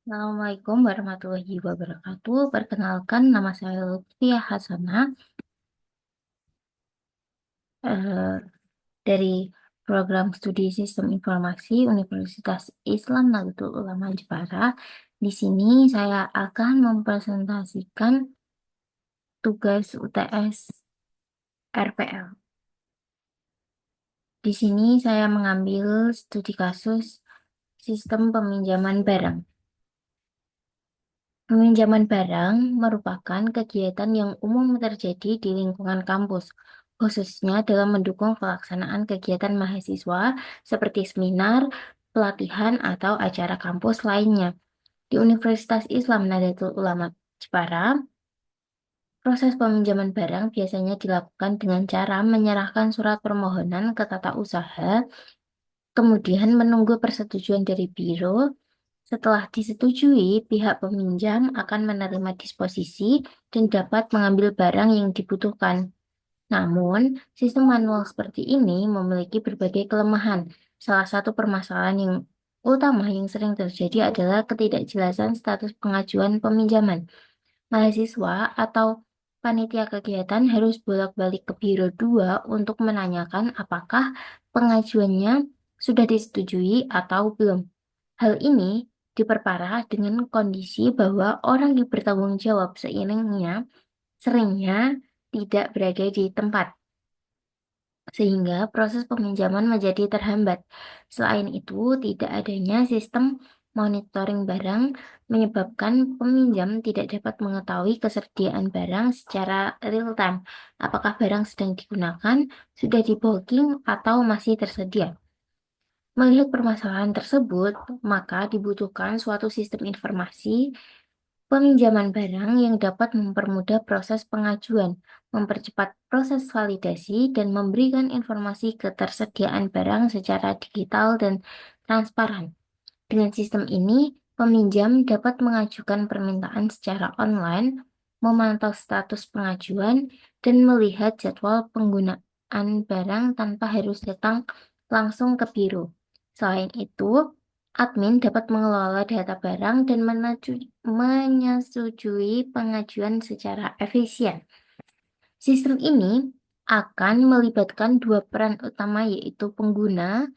Assalamualaikum warahmatullahi wabarakatuh. Perkenalkan, nama saya Lutfia Hasanah eh, dari Program Studi Sistem Informasi Universitas Islam Nahdlatul Ulama Jepara. Di sini saya akan mempresentasikan tugas UTS RPL. Di sini saya mengambil studi kasus sistem peminjaman barang. Peminjaman barang merupakan kegiatan yang umum terjadi di lingkungan kampus, khususnya dalam mendukung pelaksanaan kegiatan mahasiswa seperti seminar, pelatihan, atau acara kampus lainnya. Di Universitas Islam Nahdlatul Ulama Jepara, proses peminjaman barang biasanya dilakukan dengan cara menyerahkan surat permohonan ke tata usaha, kemudian menunggu persetujuan dari biro. Setelah disetujui, pihak peminjam akan menerima disposisi dan dapat mengambil barang yang dibutuhkan. Namun, sistem manual seperti ini memiliki berbagai kelemahan. Salah satu permasalahan yang utama yang sering terjadi adalah ketidakjelasan status pengajuan peminjaman. Mahasiswa atau panitia kegiatan harus bolak-balik ke Biro 2 untuk menanyakan apakah pengajuannya sudah disetujui atau belum. Hal ini diperparah dengan kondisi bahwa orang yang bertanggung jawab seringnya tidak berada di tempat, sehingga proses peminjaman menjadi terhambat. Selain itu, tidak adanya sistem monitoring barang menyebabkan peminjam tidak dapat mengetahui kesediaan barang secara real time, apakah barang sedang digunakan, sudah di-booking, atau masih tersedia. Melihat permasalahan tersebut, maka dibutuhkan suatu sistem informasi peminjaman barang yang dapat mempermudah proses pengajuan, mempercepat proses validasi, dan memberikan informasi ketersediaan barang secara digital dan transparan. Dengan sistem ini, peminjam dapat mengajukan permintaan secara online, memantau status pengajuan, dan melihat jadwal penggunaan barang tanpa harus datang langsung ke biro. Selain itu, admin dapat mengelola data barang dan menyetujui pengajuan secara efisien. Sistem ini akan melibatkan dua peran utama, yaitu pengguna,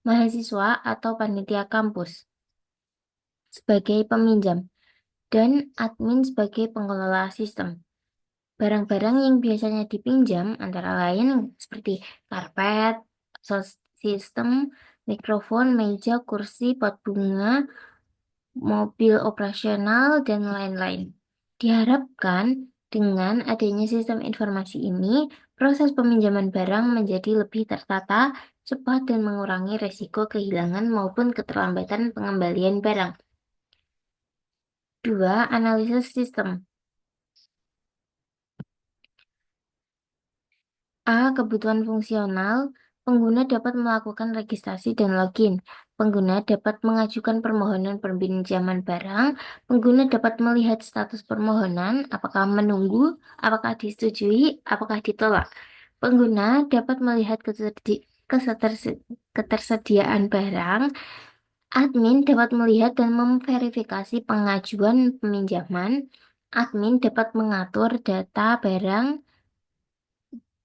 mahasiswa, atau panitia kampus sebagai peminjam, dan admin sebagai pengelola sistem. Barang-barang yang biasanya dipinjam antara lain seperti karpet, sound system, mikrofon, meja, kursi, pot bunga, mobil operasional, dan lain-lain. Diharapkan dengan adanya sistem informasi ini, proses peminjaman barang menjadi lebih tertata, cepat, dan mengurangi resiko kehilangan maupun keterlambatan pengembalian barang. 2. Analisis sistem. A. Kebutuhan fungsional. Pengguna dapat melakukan registrasi dan login. Pengguna dapat mengajukan permohonan peminjaman barang. Pengguna dapat melihat status permohonan, apakah menunggu, apakah disetujui, apakah ditolak. Pengguna dapat melihat ketersediaan barang. Admin dapat melihat dan memverifikasi pengajuan peminjaman. Admin dapat mengatur data barang,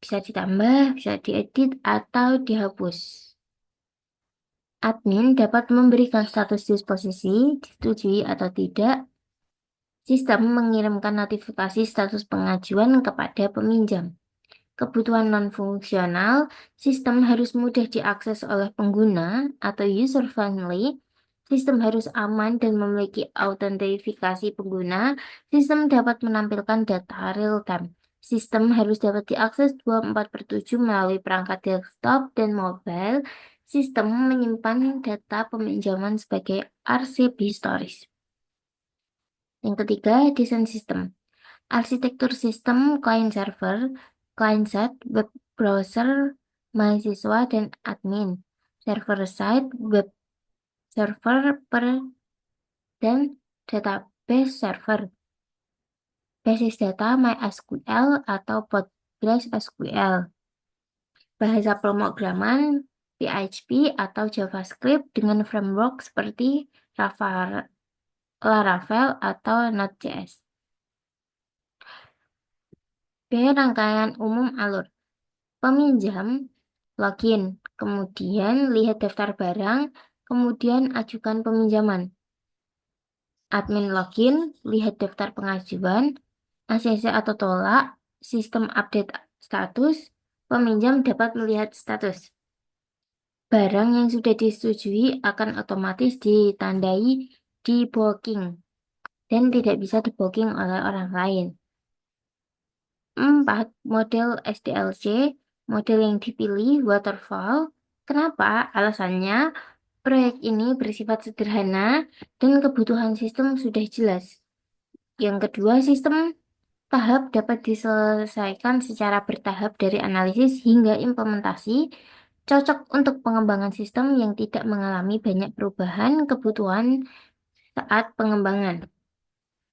bisa ditambah, bisa diedit, atau dihapus. Admin dapat memberikan status disposisi, disetujui atau tidak. Sistem mengirimkan notifikasi status pengajuan kepada peminjam. Kebutuhan non-fungsional, sistem harus mudah diakses oleh pengguna atau user-friendly. Sistem harus aman dan memiliki autentifikasi pengguna. Sistem dapat menampilkan data real-time. Sistem harus dapat diakses 24/7 melalui perangkat desktop dan mobile. Sistem menyimpan data peminjaman sebagai arsip historis. Yang ketiga, desain sistem. Arsitektur sistem client-server, client-side, web browser, mahasiswa, dan admin. Server-side, web server, dan database server. Basis data MySQL atau PostgreSQL. Bahasa pemrograman PHP atau JavaScript dengan framework seperti Java. Laravel, atau Node.js. B. Rangkaian umum alur. Peminjam, login, kemudian lihat daftar barang, kemudian ajukan peminjaman. Admin login, lihat daftar pengajuan, ACC atau tolak, sistem update status, peminjam dapat melihat status. Barang yang sudah disetujui akan otomatis ditandai di booking dan tidak bisa di-booking oleh orang lain. 4. Model SDLC, model yang dipilih waterfall. Kenapa? Alasannya, proyek ini bersifat sederhana dan kebutuhan sistem sudah jelas. Yang kedua, sistem tahap dapat diselesaikan secara bertahap dari analisis hingga implementasi, cocok untuk pengembangan sistem yang tidak mengalami banyak perubahan kebutuhan saat pengembangan.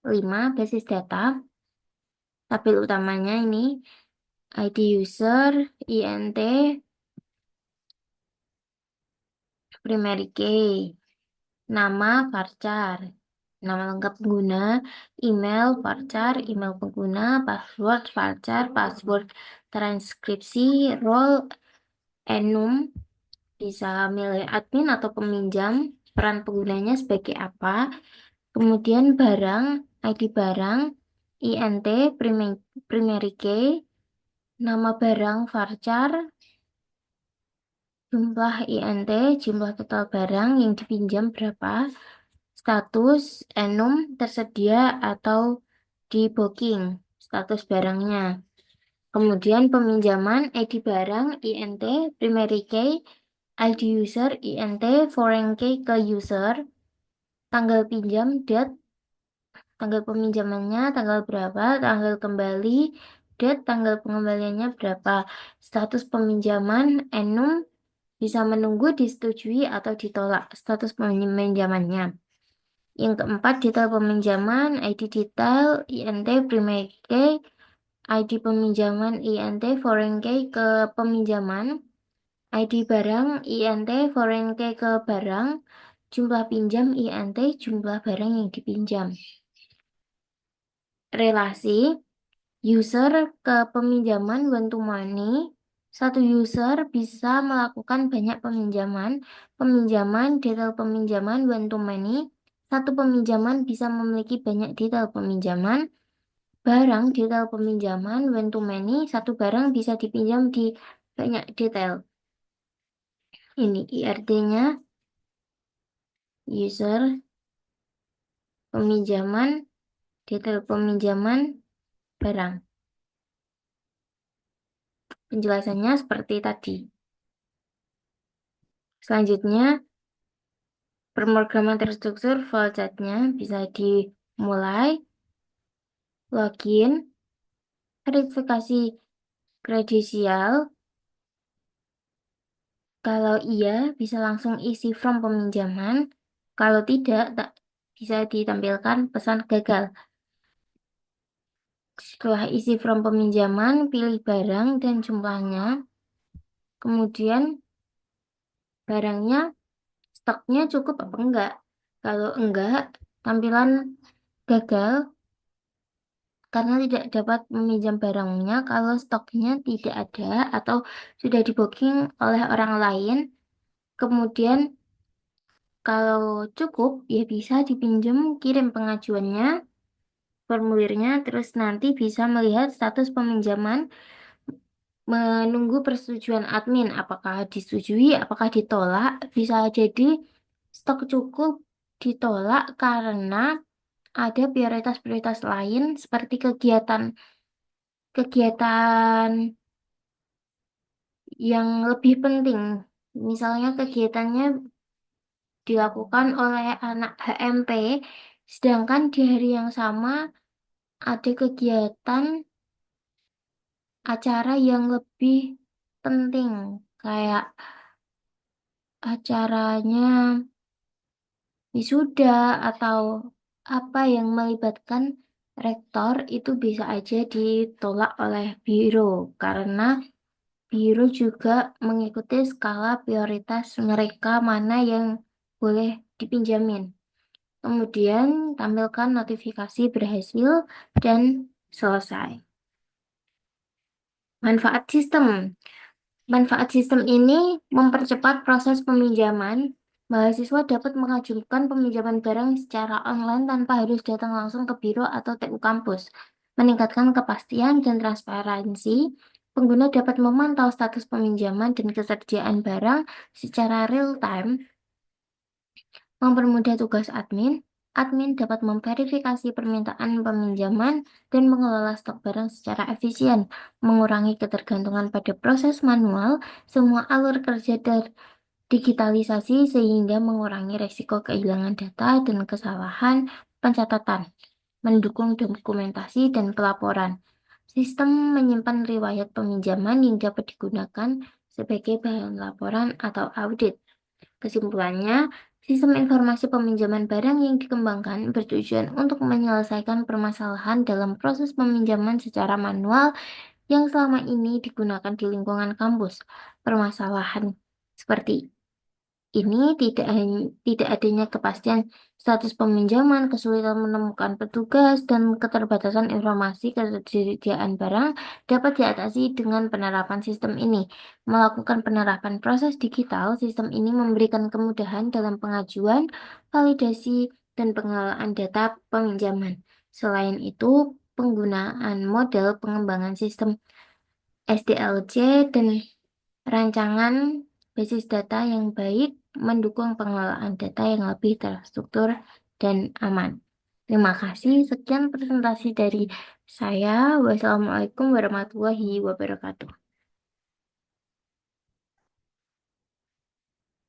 5. Basis data. Tabel utamanya ini ID user, INT, primary key, nama varchar, nama lengkap pengguna, email varchar, email pengguna, password varchar, password transkripsi, role, enum, bisa milih admin atau peminjam, peran penggunanya sebagai apa, kemudian barang, ID barang, INT, primary key, nama barang varchar, jumlah INT, jumlah total barang yang dipinjam berapa, status, enum, tersedia atau di booking, status barangnya. Kemudian peminjaman, ID barang, INT, primary key, ID user, INT, foreign key ke user, tanggal pinjam, date, tanggal peminjamannya, tanggal berapa, tanggal kembali, date, tanggal pengembaliannya berapa, status peminjaman, enum, bisa menunggu disetujui atau ditolak status peminjamannya. Yang keempat, detail peminjaman, ID detail, INT, primary key, ID peminjaman, INT, foreign key ke peminjaman, ID barang, INT, foreign key ke barang, jumlah pinjam, INT, jumlah barang yang dipinjam. Relasi user ke peminjaman one to many. Satu user bisa melakukan banyak peminjaman. Peminjaman, detail peminjaman one to many. Satu peminjaman bisa memiliki banyak detail peminjaman. Barang, detail peminjaman one to many. Satu barang bisa dipinjam di banyak detail. Ini IRT-nya, user, peminjaman, detail peminjaman, barang. Penjelasannya seperti tadi. Selanjutnya, pemrograman terstruktur flowchart-nya bisa dimulai, login, verifikasi kredensial. Kalau iya, bisa langsung isi form peminjaman. Kalau tidak, tak bisa ditampilkan pesan gagal. Setelah isi form peminjaman, pilih barang dan jumlahnya. Kemudian barangnya, stoknya cukup apa enggak. Kalau enggak, tampilan gagal karena tidak dapat meminjam barangnya kalau stoknya tidak ada atau sudah di booking oleh orang lain. Kemudian kalau cukup ya bisa dipinjam, kirim pengajuannya, formulirnya, terus nanti bisa melihat status peminjaman, menunggu persetujuan admin, apakah disetujui, apakah ditolak. Bisa jadi stok cukup ditolak karena ada prioritas-prioritas lain seperti kegiatan yang lebih penting. Misalnya kegiatannya dilakukan oleh anak HMP, sedangkan di hari yang sama ada kegiatan acara yang lebih penting, kayak acaranya wisuda atau apa yang melibatkan rektor itu bisa aja ditolak oleh biro karena biro juga mengikuti skala prioritas mereka mana yang boleh dipinjamin. Kemudian tampilkan notifikasi berhasil dan selesai. Manfaat sistem. Manfaat sistem ini mempercepat proses peminjaman. Mahasiswa dapat mengajukan peminjaman barang secara online tanpa harus datang langsung ke biro atau TU kampus. Meningkatkan kepastian dan transparansi. Pengguna dapat memantau status peminjaman dan ketersediaan barang secara real time. Mempermudah tugas admin. Admin dapat memverifikasi permintaan peminjaman dan mengelola stok barang secara efisien, mengurangi ketergantungan pada proses manual. Semua alur kerja digitalisasi sehingga mengurangi risiko kehilangan data dan kesalahan pencatatan, mendukung dokumentasi dan pelaporan. Sistem menyimpan riwayat peminjaman yang dapat digunakan sebagai bahan laporan atau audit. Kesimpulannya, sistem informasi peminjaman barang yang dikembangkan bertujuan untuk menyelesaikan permasalahan dalam proses peminjaman secara manual yang selama ini digunakan di lingkungan kampus. Permasalahan seperti ini tidak adanya kepastian status peminjaman, kesulitan menemukan petugas, dan keterbatasan informasi ketersediaan barang dapat diatasi dengan penerapan sistem ini. Melakukan penerapan proses digital, sistem ini memberikan kemudahan dalam pengajuan, validasi, dan pengelolaan data peminjaman. Selain itu, penggunaan model pengembangan sistem SDLC dan rancangan basis data yang baik mendukung pengelolaan data yang lebih terstruktur dan aman. Terima kasih. Sekian presentasi dari saya. Wassalamualaikum warahmatullahi wabarakatuh.